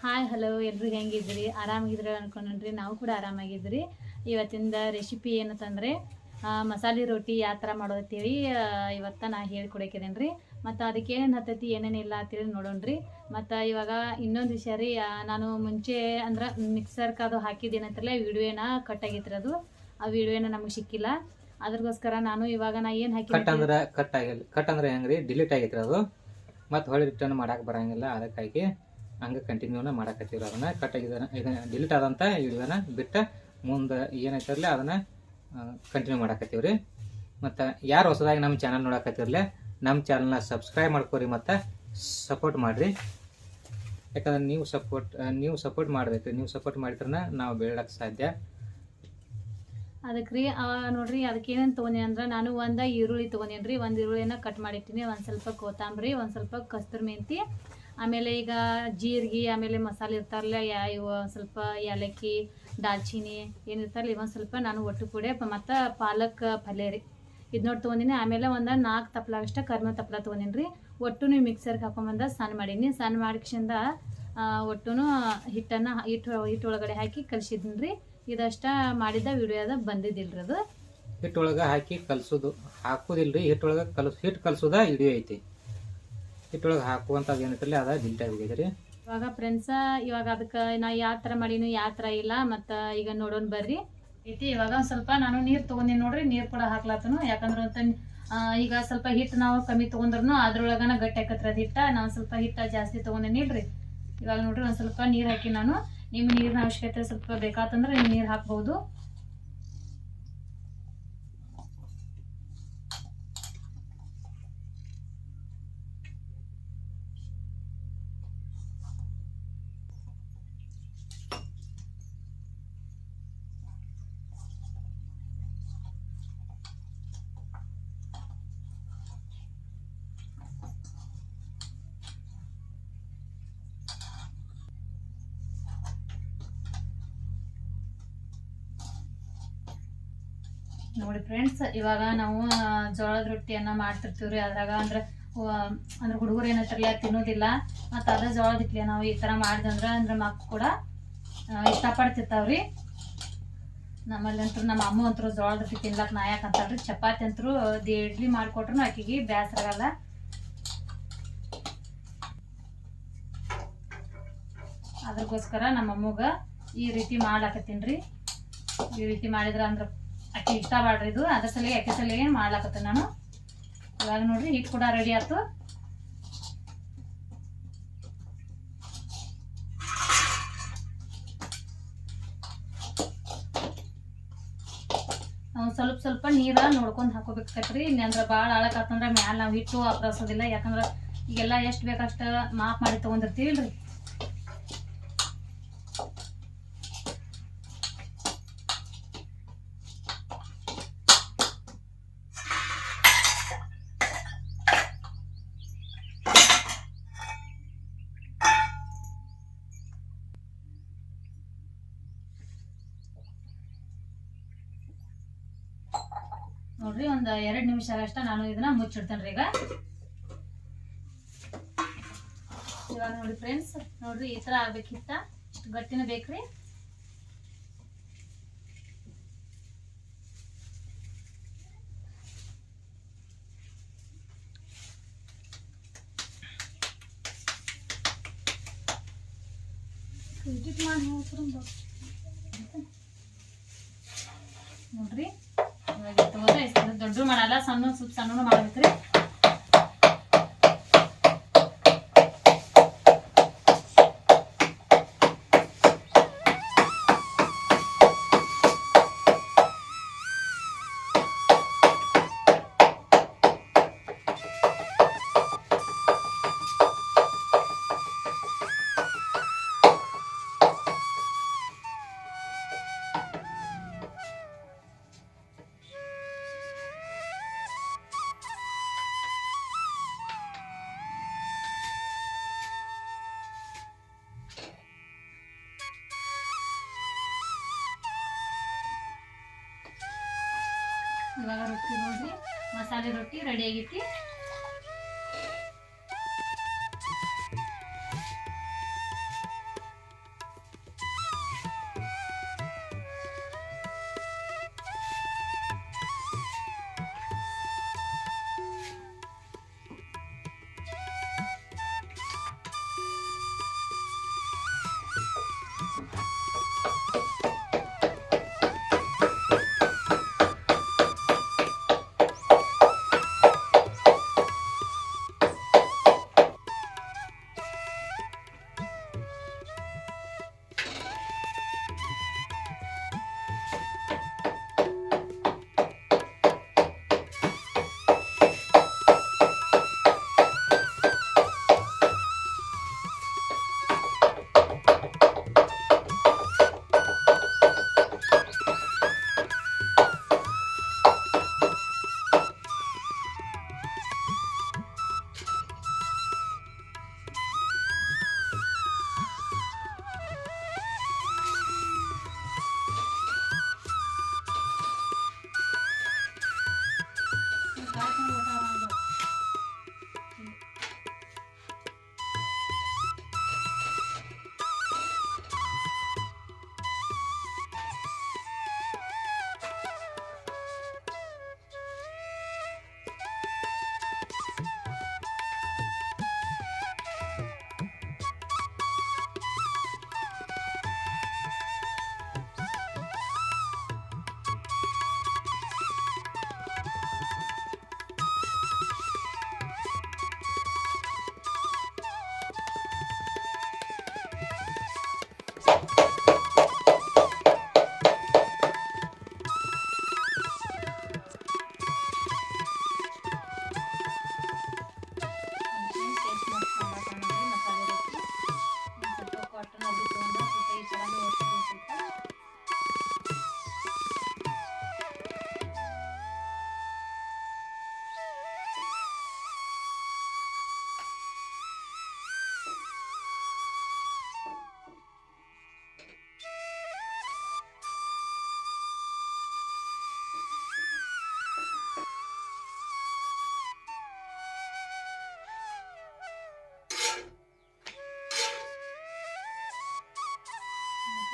Hi hello ಎಲ್ರಿಗೂ ಹೆಂಗಿದ್ರಿ? ಆರಾಮಾಗಿದ್ರಿ ಅನ್ಕೊಂಡ್ರಿ. ನಾವು ಕೂಡ ಆರಾಮಾಗಿದ್ರಿ. ಇವತ್ತಿಂದ ರೆಸಿಪಿ ಏನಂತಂದರೆ ಮಸಾಲೆ ರೊಟ್ಟಿ ಯಾವ ಥರ ಮಾಡೋದಂತೇಳಿ ಇವತ್ತು ನಾ ಹೇಳ್ಕೊಡಕ್ಕಿದ್ದೇನೆ ರೀ. ಮತ್ತು ಅದಕ್ಕೆ ಏನೇನು ಹತ್ತೈತಿ ಏನೇನಿಲ್ಲ ಅಂತೇಳಿ ನೋಡೋಣ್ರಿ. ಮತ್ತು ಇವಾಗ ಇನ್ನೊಂದು ವಿಷಯ ರೀ, ನಾನು ಮುಂಚೆ ಅಂದ್ರೆ ಮಿಕ್ಸರ್ಗೆ ಅದು ಹಾಕಿದ್ದೇನಂತಲ್ಲ ವಿಡಿಯೋನ ಕಟ್ ಆಗೈತ್ರಿ. ಅದು ಆ ವಿಡಿಯೋನ ನಮಗೆ ಸಿಕ್ಕಿಲ್ಲ. ಅದ್ರಗೋಸ್ಕರ ನಾನು ಇವಾಗ ನಾ ಏನು ಹಾಕಿ ಕಟ್ ಅಂದ್ರೆ ಹೆಂಗ್ರಿ ಡಿಲೀಟ್ ಆಗೈತ್ರಿ ಅದು. ಮತ್ತು ಹೊಳ್ಳಿ ರಿಟರ್ನ್ ಮಾಡಕ್ಕೆ ಬರಂಗಿಲ್ಲ. ಅದಕ್ಕಾಗಿ ಹಂಗೆ ಕಂಟಿನ್ಯೂನ ಮಾಡಕತ್ತೀವ್ರಿ. ಅದನ್ನು ಕಟ್ ಆಗಿದ್ದಾನೆ ಈಗ ಡಿಲೀಟ್ ಆದಂಥ ವಿಡಿಯೋನ ಬಿಟ್ಟು ಮುಂದೆ ಏನೈತಿರಲಿ ಅದನ್ನು ಕಂಟಿನ್ಯೂ ಮಾಡಕತ್ತೀವ್ರಿ. ಮತ್ತು ಯಾರು ಹೊಸದಾಗಿ ನಮ್ಮ ಚಾನಲ್ ನೋಡಕತ್ತಿರಲಿ ನಮ್ಮ ಚಾನಲ್ನ ಸಬ್ಸ್ಕ್ರೈಬ್ ಮಾಡ್ಕೊರಿ ಮತ್ತು ಸಪೋರ್ಟ್ ಮಾಡಿರಿ. ಯಾಕಂದ್ರೆ ನೀವು ಸಪೋರ್ಟ್ ಮಾಡಬೇಕು. ನೀವು ಸಪೋರ್ಟ್ ಮಾಡಿದ್ರೆ ನಾವು ಬೆಳಕ್ಕೆ ಸಾಧ್ಯ. ಅದಕ್ಕೆ ರೀ ನೋಡ್ರಿ, ಅದಕ್ಕೆ ಏನೇನು ತೊಗೊಂಡೇನಿ ಅಂದ್ರೆ ನಾನು ಒಂದು ಈರುಳ್ಳಿ ತೊಗೊಂಡೇನಿ ರೀ. ಒಂದು ಈರುಳ್ಳಿನ ಕಟ್ ಮಾಡಿರ್ತೀನಿ, ಒಂದು ಸ್ವಲ್ಪ ಕೊತ್ತಂಬರಿ, ಒಂದು ಸ್ವಲ್ಪ ಕಸ್ತೂರಿ ಮೆಂತಿ, ಆಮೇಲೆ ಈಗ ಜೀರಿಗೆ, ಆಮೇಲೆ ಮಸಾಲೆ ಇರ್ತಾರಲ್ಲ ಇವು ಸ್ವಲ್ಪ ಏಲಕ್ಕಿ, ದಾಲ್ಚಿನ್ನಿ ಏನಿರ್ತಾರಲ್ಲ ಇವೊಂದು ಸ್ವಲ್ಪ ನಾನು ಒಟ್ಟು ಕೂಡೆ ಮತ್ತು ಪಾಲಕ್ ಪಲ್ಯ ರೀ ಇದು ನೋಡಿ ತೊಗೊಂಡಿನಿ. ಆಮೇಲೆ ಒಂದು 4 ತಪ್ಪಲಾಗಷ್ಟು ಕರಿಬೇವು ತಪ್ಪಲ ತೊಗೊಂಡಿನಿ ರೀ. ಒಟ್ಟು ನೀವು ಮಿಕ್ಸರ್ಗೆ ಹಾಕೊಂಬಂದು ಸಣ್ಣ ಮಾಡೀನಿ. ಸಣ್ಣ ಮಾಡಿಕ್ಷಿಂದ ಒಟ್ಟು ಹಿಟ್ಟೊಳಗಡೆ ಹಾಕಿ ಕಲಿಸಿದ್ದೀನಿ ರೀ. ಇದಷ್ಟ ಮಾಡಿದ ವಿಡಿಯೋ ಅದ ಬಂದಿದ್ದಿಲ್ರಿ. ಅದು ಹಿಟ್ಟೊಳಗೆ ಹಾಕಿ ಕಲಸೋದು ಹಾಕೋದಿಲ್ರಿ. ಹಿಟ್ಟೊಳಗೆ ಹಿಟ್ಟು ಕಲಸೋದ ವಿಡಿಯೋ ಐತಿ. ಹಿಟ್ಟೊಳಗೆ ಹಾಕುವಂಥದ್ದು ಏನೈತಲ್ಲ ಅದ ಡಿಲೀಟ್ ಆಗಿಬಿಟ್ಟಿದೆ ರೀ. ಇವಾಗ ಫ್ರೆಂಡ್ಸ, ಇವಾಗ ಅದಕ್ಕೆ ನಾ ಯಾವ ಥರ ಮಾಡೀನಿ ಯಾವ ಥರ ಇಲ್ಲ ಮತ್ತು ಈಗ ನೋಡೋಣ ಬರ್ರಿ ಐತಿ. ಇವಾಗ ಒಂದು ಸ್ವಲ್ಪ ನಾನು ನೀರು ತೊಗೊಂಡಿನಿ ನೋಡ್ರಿ. ನೀರು ಕೂಡ ಹಾಕ್ಲತ್ತನು. ಯಾಕಂದ್ರೆ ಈಗ ಸ್ವಲ್ಪ ಹಿಟ್ಟು ನಾವು ಕಮ್ಮಿ ತೊಗೊಂಡ್ರು ಅದ್ರೊಳಗನ ಗಟ್ಟಿ ಹಾಕತ್ರ ಅದು ಹಿಟ್ಟ. ನಾನು ಸ್ವಲ್ಪ ಹಿಟ್ಟು ಜಾಸ್ತಿ ತೊಗೊಂಡೇನಿ ಇಲ್ರಿ. ಇವಾಗ ನೋಡ್ರಿ ಒಂದು ಸ್ವಲ್ಪ ನೀರು ಹಾಕಿ ನಾನು. ನಿಮ್ಮ ನೀರಿನ ಅವಶ್ಯಕತೆ ಸ್ವಲ್ಪ ಬೇಕಾತಂದ್ರೆ ನೀವು ನೀರು ಹಾಕ್ಬೋದು. ನೋಡಿ ಫ್ರೆಂಡ್ಸ್, ಇವಾಗ ನಾವು ಜೋಳದ ರೊಟ್ಟಿಯನ್ನು ಮಾಡ್ತಿರ್ತೀವ್ರಿ. ಅದ್ರಾಗ ಅಂದ್ರೆ ಹುಡುಗರು ಏನಂತಾರಲ್ಲ ತಿನ್ನೋದಿಲ್ಲ. ಮತ್ತು ಅದ ಜೋಳದ ಹಿಟ್ಲಿ ನಾವು ಈ ಥರ ಮಾಡಿದಂದ್ರೆ ಮಕ್ಕಳು ಕೂಡ ಇಷ್ಟಪಡ್ತಿರ್ತಾವ್ರಿ. ನಮ್ಮಲ್ಲಿ ಅಂತೂ ನಮ್ಮ ಅಮ್ಮ ಅಂತರೂ ಜೋಳದ ರೊಟ್ಟಿ ತಿನ್ಲಕ್ಕೆ ನಾ ಯಾಕೆ ಅಂತಾಳ್ರಿ. ಚಪಾತಿ ಅಂತರೂ ಇಡ್ಲಿ ಮಾಡಿಕೊಟ್ರು ಆಕೆಗೆ ಬೇಸರಾಗಲ್ಲ. ಅದ್ರಗೋಸ್ಕರ ನಮ್ಮ ಅಮ್ಮಗೆ ಈ ರೀತಿ ಮಾಡ್ಲಾಕತ್ತೀನಿ ರೀ. ಈ ರೀತಿ ಮಾಡಿದ್ರೆ ಅಂದ್ರೆ ಅಕ್ಕಿ ಇಷ್ಟ ಮಾಡ್ರಿ. ಇದು ಅದ್ರ ಸಲಿಗೆ ಅಕ್ಕಿ ಸಲಿಗೆ ಮಾಡ್ಲಾಕತ್ತ ನಾನು. ಇವಾಗ ನೋಡ್ರಿ ಹಿಟ್ಟು ಕೂಡ ರೆಡಿ ಆಯ್ತು. ನಾವು ಸ್ವಲ್ಪ ನೀರ ನೋಡ್ಕೊಂಡು ಹಾಕೋಬೇಕತ್ರಿ. ಅಂದ್ರೆ ಭಾಳ ಆಳಕಾತಂದ್ರೆ ಮ್ಯಾಲ ನಾವು ಹಿಟ್ಟು ಅಪ್ರಸೋದಿಲ್ಲ. ಯಾಕಂದ್ರೆ ಈಗೆಲ್ಲ ಎಷ್ಟು ಬೇಕಷ್ಟು ಮಾಪ್ ಮಾಡಿ ತೊಗೊಂಡಿರ್ತೀವಿಲ್ರಿ. ನೋಡ್ರಿ ಒಂದು 2 ನಿಮಿಷ ಆಗಷ್ಟ ನಾನು ಇದನ್ನ ಮುಚ್ಚಿಡ್ತೇನೆ ಈಗ. ಇವಾಗ ನೋಡಿ ಫ್ರೆಂಡ್ಸ್, ನೋಡ್ರಿ ಈ ತರ ಆಗ್ಬೇಕಿತ್ತ. ಇಷ್ಟು ಗಟ್ಟಿನ ಬೇಕ್ರಿ. ನೋಡ್ರಿ ದೊಡ್ಡ ಮಾಡಲ್ಲ, ಸಣ್ಣ ಮಾಡ್ಬೇಕ್ರಿ. ಇವಾಗ ರೊಟ್ಟಿ ನೋಡ್ರಿ, ಮಸಾಲೆ ರೊಟ್ಟಿ ರೆಡಿ ಆಗೈತಿ.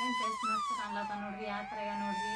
ಫ್ರೆಂಡ್ಸ್ ಎಷ್ಟು ಮಸ್ತ್ ಕಾಣ್ಲತ್ತ ನೋಡ್ರಿ, ಯಾವ ಥರ ಆಗ್ಯಾವ ನೋಡ್ರಿ.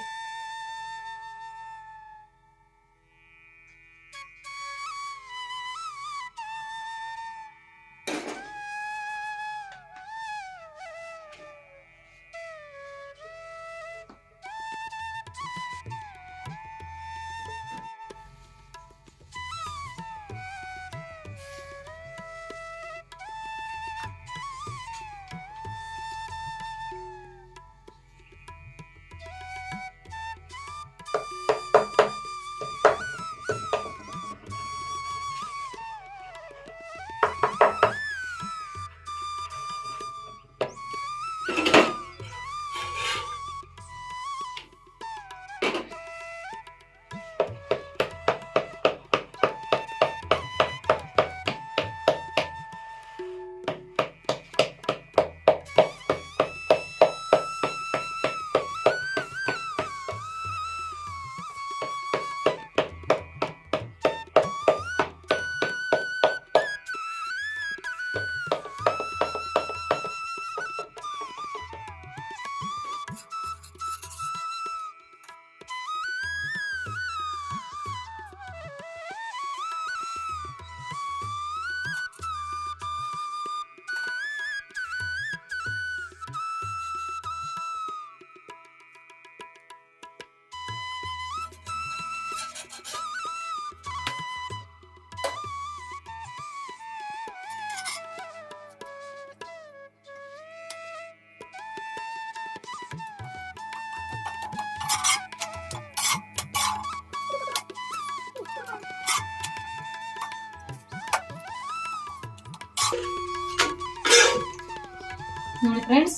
ನೋಡಿ ಫ್ರೆಂಡ್ಸ್,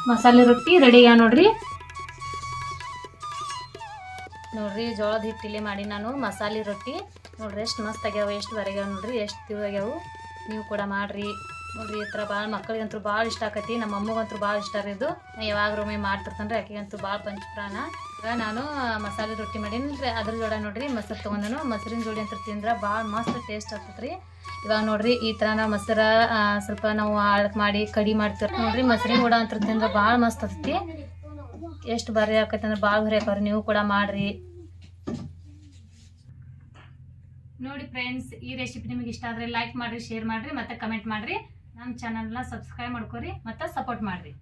ಮಸಾಲೆ ರೊಟ್ಟಿ ರೆಡಿ ಆಗ್ಯಾವ ನೋಡ್ರಿ. ನೋಡ್ರಿ ಜೋಳದ ಹಿಟ್ಟಿಲೆ ಮಾಡಿ ನಾನು ಮಸಾಲೆ ರೊಟ್ಟಿ. ನೋಡ್ರಿ ಎಷ್ಟು ಮಸ್ತ್ ಆಗ್ಯಾವ, ಎಷ್ಟು ಬರಗ್ಯಾವ ನೋಡ್ರಿ, ಎಷ್ಟು ತಿವಾಗ್ಯಾವು. ನೀವು ಕೂಡ ಮಾಡ್ರಿ. ನೋಡ್ರಿ ಈ ಥರ ಭಾಳ ಮಕ್ಕಳಿಗಂತೂ ಭಾಳ ಇಷ್ಟ ಆಕತಿ. ನಮ್ಮ ಅಮ್ಮಗಂತೂ ಭಾಳ ಇಷ್ಟ ರೀ ಇದು. ಯಾವಾಗ ಒಮ್ಮೆ ಮಾಡ್ತಿರ್ತಾನೆ ಆಕೆಗಂತೂ ಭಾಳ ಪಂಚಪ್ರಾಣ. ಈಗ ನಾನು ಮಸಾಲೆ ರೊಟ್ಟಿ ಮಾಡೀನಿ. ಅದ್ರ ಜೋಡ ನೋಡ್ರಿ ಮೊಸರು ತೊಗೊಂಡನು. ಮೊಸರಿನ ಜೋಡಿ ಅಂತ ತಿಂದ್ರೆ ಭಾಳ ಮಸ್ತ್ ಟೇಸ್ಟ್ ಆಗ್ತೈತ್ರಿ. ಇವಾಗ ನೋಡ್ರಿ ಈ ಥರ ನಾವು ಮೊಸರ ಸ್ವಲ್ಪ ನಾವು ಆಳಕ್ಕೆ ಮಾಡಿ ಕಡಿ ಮಾಡ್ತೀವಿ ನೋಡ್ರಿ. ಮೊಸರಿನ ಕೂಡ ಅಂತ ತಿಂದ್ರೆ ಭಾಳ ಮಸ್ತ್ ಆಗ್ತೈತಿ. ಎಷ್ಟು ಭಾರಿ ಆಕೈತಿ ಅಂದ್ರೆ ಭಾಳ ಭಾರಿ ಆಕವ್ರಿ. ನೀವು ಕೂಡ ಮಾಡ್ರಿ. ನೋಡಿ ಫ್ರೆಂಡ್ಸ್, ಈ ರೆಸಿಪಿ ನಿಮಗೆ ಇಷ್ಟ ಆದರೆ ಲೈಕ್ ಮಾಡಿರಿ, ಶೇರ್ ಮಾಡಿರಿ, ಮತ್ತು ಕಮೆಂಟ್ ಮಾಡಿರಿ. ನಮ್ಮ ಚಾನಲ್ನ ಸಬ್ಸ್ಕ್ರೈಬ್ ಮಾಡ್ಕೊರಿ ಮತ್ತು ಸಪೋರ್ಟ್ ಮಾಡಿರಿ.